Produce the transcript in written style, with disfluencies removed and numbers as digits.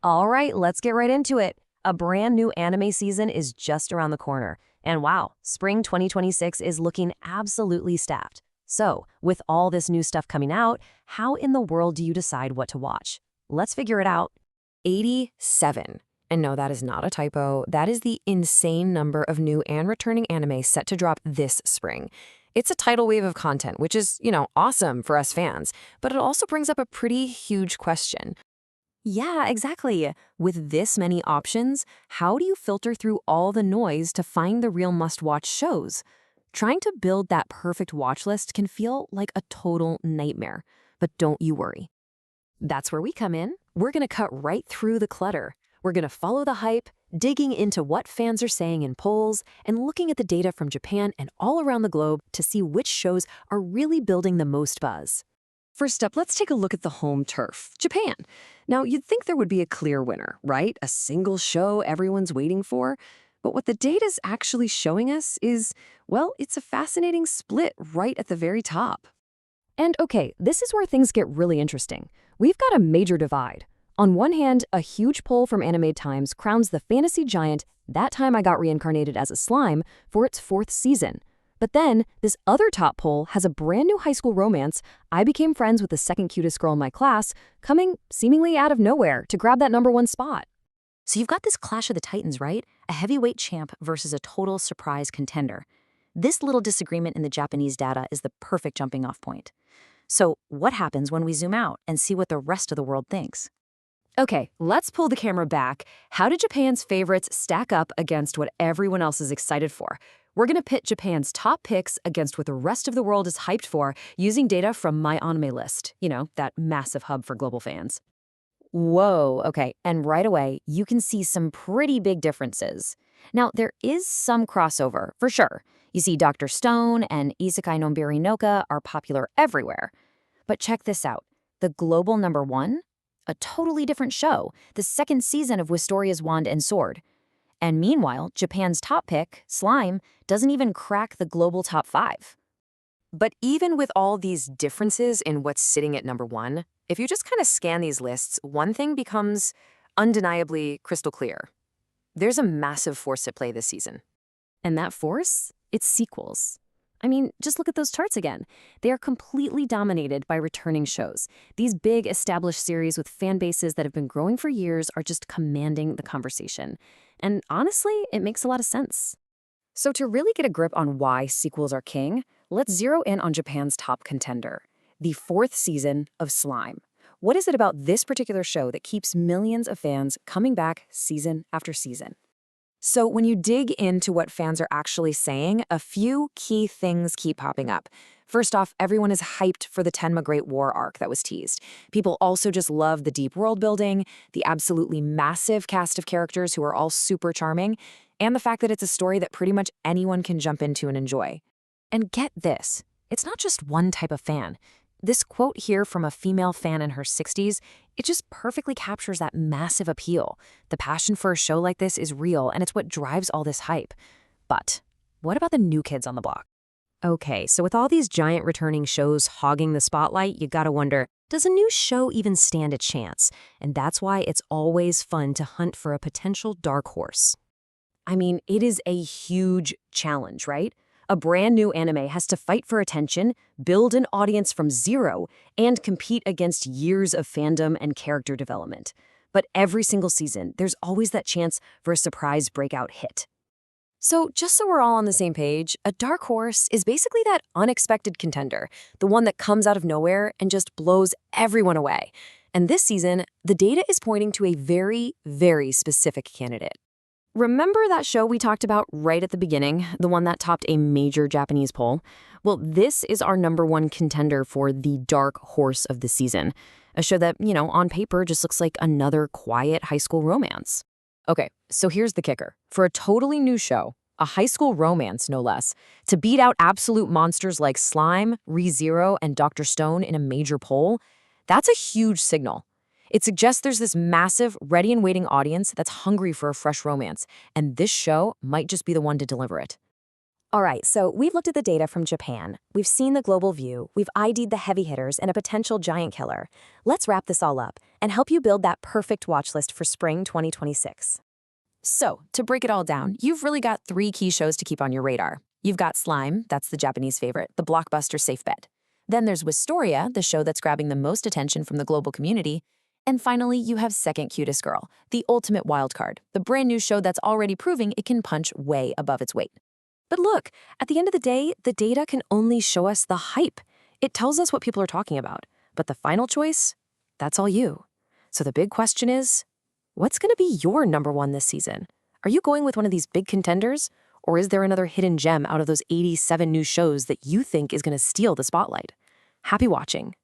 All right, let's get right into it. A brand new anime season is just around the corner. And wow, spring 2026 is looking absolutely stacked. So, with all this new stuff coming out, how in the world do you decide what to watch? Let's figure it out. 87. And no, that is not a typo. That is the insane number of new and returning anime set to drop this spring. It's a tidal wave of content, which is, awesome for us fans. But it also brings up a pretty huge question. Yeah, exactly. With this many options, how do you filter through all the noise to find the real must-watch shows? Trying to build that perfect watch list can feel like a total nightmare. But don't you worry. That's where we come in. We're going to cut right through the clutter. We're going to follow the hype, digging into what fans are saying in polls, and looking at the data from Japan and all around the globe to see which shows are really building the most buzz. First up, let's take a look at the home turf, Japan. Now, you'd think there would be a clear winner, right? A single show everyone's waiting for. But what the data's actually showing us is, well, it's a fascinating split right at the very top. And okay, this is where things get really interesting. We've got a major divide. On one hand, a huge poll from Anime Times crowns the fantasy giant That Time I Got Reincarnated as a Slime for its 4th season. But then, this other top poll has a brand new high school romance, I Became Friends with the Second Cutest Girl in My Class, coming seemingly out of nowhere to grab that #1 spot. So you've got this clash of the titans, right? A heavyweight champ versus a total surprise contender. This little disagreement in the Japanese data is the perfect jumping off point. So what happens when we zoom out and see what the rest of the world thinks? Okay, let's pull the camera back. How did Japan's favorites stack up against what everyone else is excited for? We're going to pit Japan's top picks against what the rest of the world is hyped for using data from My Anime List, that massive hub for global fans. Whoa, okay, and right away, you can see some pretty big differences. Now, there is some crossover, for sure. You see Dr. Stone and Isekai no Noka are popular everywhere. But check this out. The global #1? A totally different show, the 2nd season of Wistoria's Wand and Sword. And meanwhile, Japan's top pick, Slime, doesn't even crack the global top 5. But even with all these differences in what's sitting at #1, if you just kind of scan these lists, one thing becomes undeniably crystal clear. There's a massive force at play this season. And that force? It's sequels. I mean, just look at those charts again. They are completely dominated by returning shows. These big, established series with fan bases that have been growing for years are just commanding the conversation. And honestly, it makes a lot of sense. So to really get a grip on why sequels are king, let's zero in on Japan's top contender, the 4th season of Slime. What is it about this particular show that keeps millions of fans coming back season after season? So when you dig into what fans are actually saying, a few key things keep popping up. First off, everyone is hyped for the Tenma Great War arc that was teased. People also just love the deep world building, the absolutely massive cast of characters who are all super charming, and the fact that it's a story that pretty much anyone can jump into and enjoy. And get this, it's not just one type of fan. This quote here from a female fan in her 60s, it just perfectly captures that massive appeal. The passion for a show like this is real, and it's what drives all this hype. But what about the new kids on the block? Okay, so with all these giant returning shows hogging the spotlight, you gotta wonder, does a new show even stand a chance? And that's why it's always fun to hunt for a potential dark horse. I mean, it is a huge challenge, right? A brand new anime has to fight for attention, build an audience from zero, and compete against years of fandom and character development. But every single season, there's always that chance for a surprise breakout hit. So just so we're all on the same page, a dark horse is basically that unexpected contender, the one that comes out of nowhere and just blows everyone away. And this season, the data is pointing to a very, very specific candidate. Remember that show we talked about right at the beginning, the one that topped a major Japanese poll? Well, this is our #1 contender for the dark horse of the season. A show that, on paper just looks like another quiet high school romance. Okay, so here's the kicker. For a totally new show, a high school romance no less, to beat out absolute monsters like Slime, ReZero, and Dr. Stone in a major poll, that's a huge signal. It suggests there's this massive, ready and waiting audience that's hungry for a fresh romance, and this show might just be the one to deliver it. All right, so we've looked at the data from Japan. We've seen the global view. We've ID'd the heavy hitters and a potential giant killer. Let's wrap this all up and help you build that perfect watch list for spring 2026. So, to break it all down, you've really got 3 key shows to keep on your radar. You've got Slime, that's the Japanese favorite, the blockbuster safe bet. Then there's Wistoria, the show that's grabbing the most attention from the global community. And finally, you have Second Cutest Girl, the ultimate wildcard, the brand new show that's already proving it can punch way above its weight. But look, at the end of the day, the data can only show us the hype. It tells us what people are talking about. But the final choice? That's all you. So the big question is, what's going to be your number one this season? Are you going with one of these big contenders? Or is there another hidden gem out of those 87 new shows that you think is going to steal the spotlight? Happy watching.